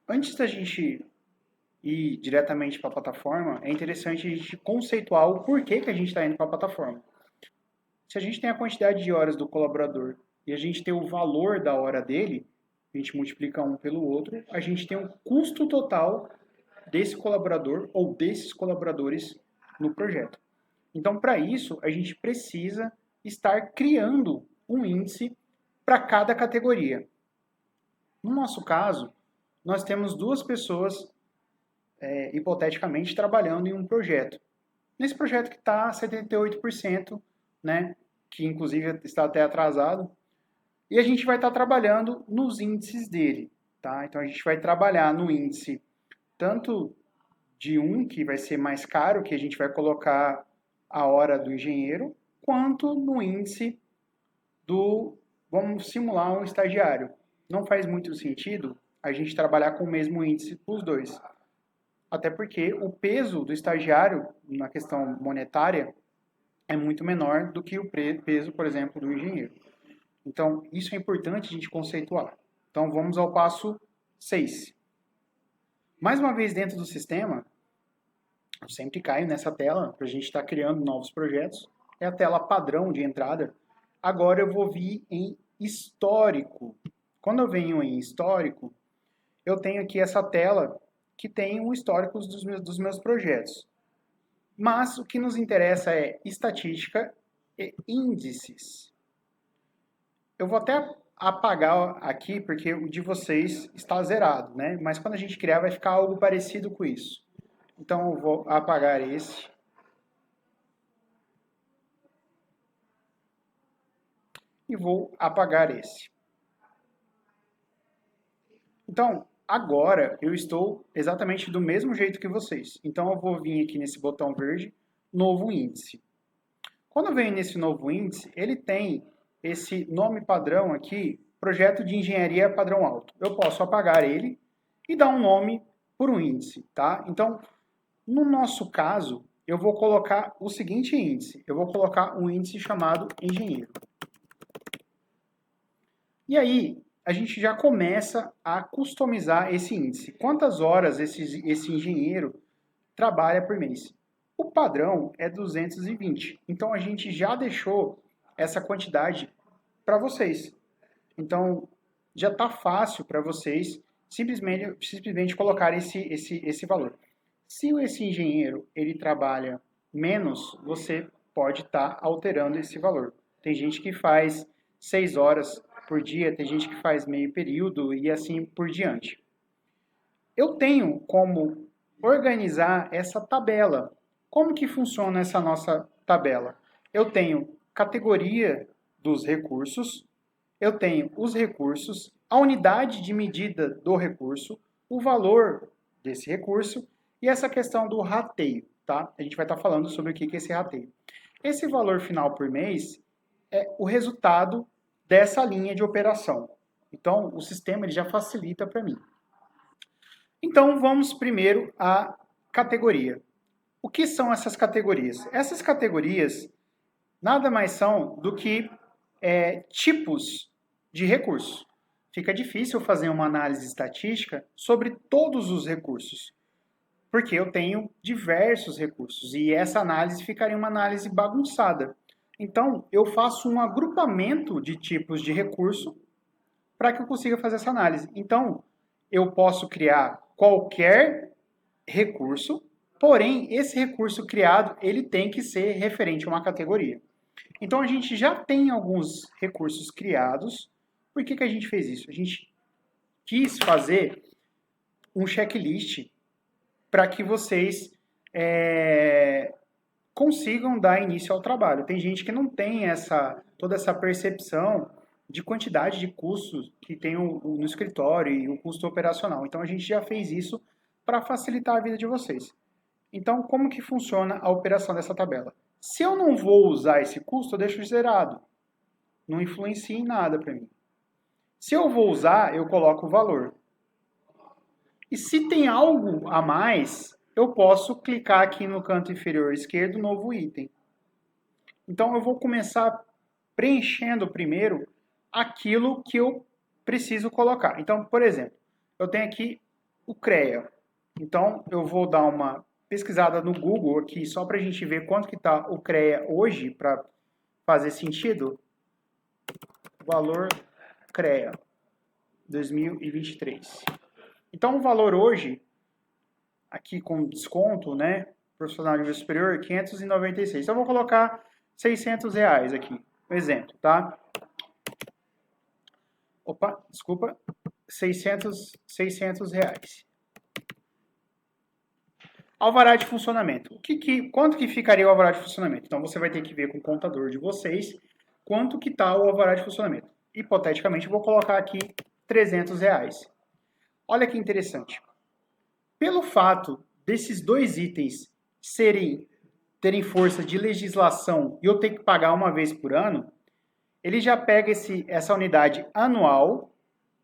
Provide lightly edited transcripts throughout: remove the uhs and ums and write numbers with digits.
Antes da gente ir diretamente para a plataforma, é interessante a gente conceituar o porquê que a gente está indo para a plataforma. Se a gente tem a quantidade de horas do colaborador e a gente tem o valor da hora dele, a gente multiplica um pelo outro, a gente tem um custo total desse colaborador ou desses colaboradores no projeto. Então, para isso, a gente precisa estar criando um índice para cada categoria. No nosso caso, nós temos duas pessoas, hipoteticamente, trabalhando em um projeto. Nesse projeto que está 78%, né, que inclusive está até atrasado, e a gente vai estar trabalhando nos índices dele. Tá? Então, a gente vai trabalhar no índice tanto de um, que vai ser mais caro, que a gente vai colocar a hora do engenheiro, quanto no índice do, vamos simular um estagiário. Não faz muito sentido a gente trabalhar com o mesmo índice para os dois. Até porque o peso do estagiário na questão monetária é muito menor do que o peso, por exemplo, do engenheiro. Então, isso é importante a gente conceituar. Então, vamos ao passo 6. Mais uma vez dentro do sistema, eu sempre caio nessa tela para a gente estar criando novos projetos. É a tela padrão de entrada. Agora eu vou vir em histórico. Quando eu venho em histórico, eu tenho aqui essa tela que tem o histórico dos meus projetos. Mas o que nos interessa é estatística e índices. Eu vou até apagar aqui porque o de vocês está zerado, né? Mas quando a gente criar vai ficar algo parecido com isso. Então eu vou apagar esse. E vou apagar esse. Então, agora eu estou exatamente do mesmo jeito que vocês. Então eu vou vir aqui nesse botão verde, novo índice. Quando eu venho nesse novo índice, ele tem esse nome padrão aqui, projeto de engenharia padrão alto. Eu posso apagar ele e dar um nome por um índice, tá? Então, no nosso caso, eu vou colocar o seguinte índice. Eu vou colocar um índice chamado engenheiro. E aí, a gente já começa a customizar esse índice. Quantas horas esse engenheiro trabalha por mês? O padrão é 220. Então, a gente já deixou essa quantidade para vocês. Então, já está fácil para vocês simplesmente colocar esse valor. Se esse engenheiro ele trabalha menos, você pode estar alterando esse valor. Tem gente que faz 6 horas por dia, tem gente que faz meio período e assim por diante. Eu tenho como organizar essa tabela. Como que funciona essa nossa tabela? Eu tenho categoria dos recursos, eu tenho os recursos, a unidade de medida do recurso, o valor desse recurso e essa questão do rateio, tá? A gente vai estar falando sobre o que é esse rateio. Esse valor final por mês é o resultado dessa linha de operação. Então, o sistema ele já facilita para mim. Então, vamos primeiro à categoria. O que são essas categorias? Essas categorias nada mais são do que tipos de recursos. Fica difícil fazer uma análise estatística sobre todos os recursos, porque eu tenho diversos recursos e essa análise ficaria uma análise bagunçada. Então, eu faço um agrupamento de tipos de recurso para que eu consiga fazer essa análise. Então, eu posso criar qualquer recurso, porém, esse recurso criado, ele tem que ser referente a uma categoria. Então, a gente já tem alguns recursos criados. Por que a gente fez isso? A gente quis fazer um checklist para que vocês consigam dar início ao trabalho. Tem gente que não tem toda essa percepção de quantidade de custos que tem no escritório e o custo operacional. Então, a gente já fez isso para facilitar a vida de vocês. Então, como que funciona a operação dessa tabela? Se eu não vou usar esse custo, eu deixo zerado. Não influencia em nada para mim. Se eu vou usar, eu coloco o valor. E se tem algo a mais, eu posso clicar aqui no canto inferior esquerdo, novo item. Então, eu vou começar preenchendo primeiro aquilo que eu preciso colocar. Então, por exemplo, eu tenho aqui o CREA. Então, eu vou dar uma pesquisada no Google aqui, só para a gente ver quanto que está o CREA hoje, para fazer sentido. Valor CREA 2023. Então, o valor hoje, aqui com desconto, né, profissional de nível superior, 596. Então, eu vou colocar R$600 aqui, um exemplo, tá? Opa, desculpa, 600 reais. Alvará de funcionamento. Quanto que ficaria o alvará de funcionamento? Então, você vai ter que ver com o contador de vocês quanto que está o alvará de funcionamento. Hipoteticamente, eu vou colocar aqui R$300. Olha que interessante. Pelo fato desses dois itens terem força de legislação e eu ter que pagar uma vez por ano, ele já pega essa unidade anual,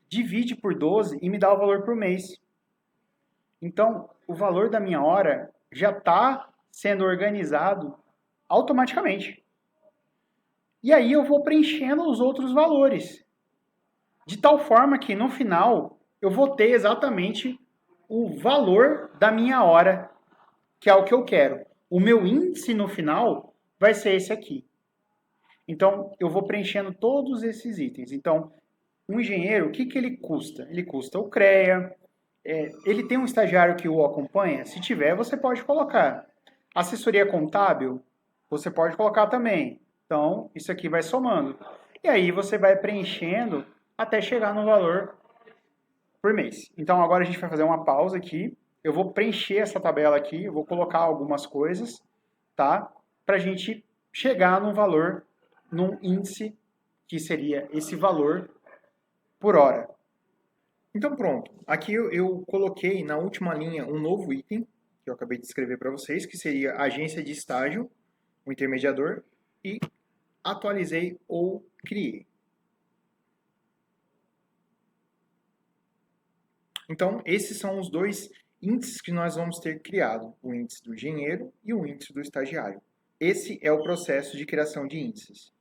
divide por 12 e me dá o valor por mês. Então, o valor da minha hora já está sendo organizado automaticamente. E aí eu vou preenchendo os outros valores. De tal forma que no final eu vou ter exatamente o valor da minha hora, que é o que eu quero. O meu índice no final vai ser esse aqui. Então, eu vou preenchendo todos esses itens. Então, um engenheiro, o que ele custa? Ele custa o CREA. Ele tem um estagiário que o acompanha? Se tiver, você pode colocar. Assessoria contábil? Você pode colocar também. Então, isso aqui vai somando. E aí, você vai preenchendo até chegar no valor por mês. Então, agora a gente vai fazer uma pausa aqui. Eu vou preencher essa tabela aqui, eu vou colocar algumas coisas, tá? Para a gente chegar num valor, num índice, que seria esse valor por hora. Então pronto, aqui eu coloquei na última linha um novo item, que eu acabei de escrever para vocês, que seria agência de estágio, o intermediador, e atualizei ou criei. Então esses são os dois índices que nós vamos ter criado, o índice do engenheiro e o índice do estagiário. Esse é o processo de criação de índices.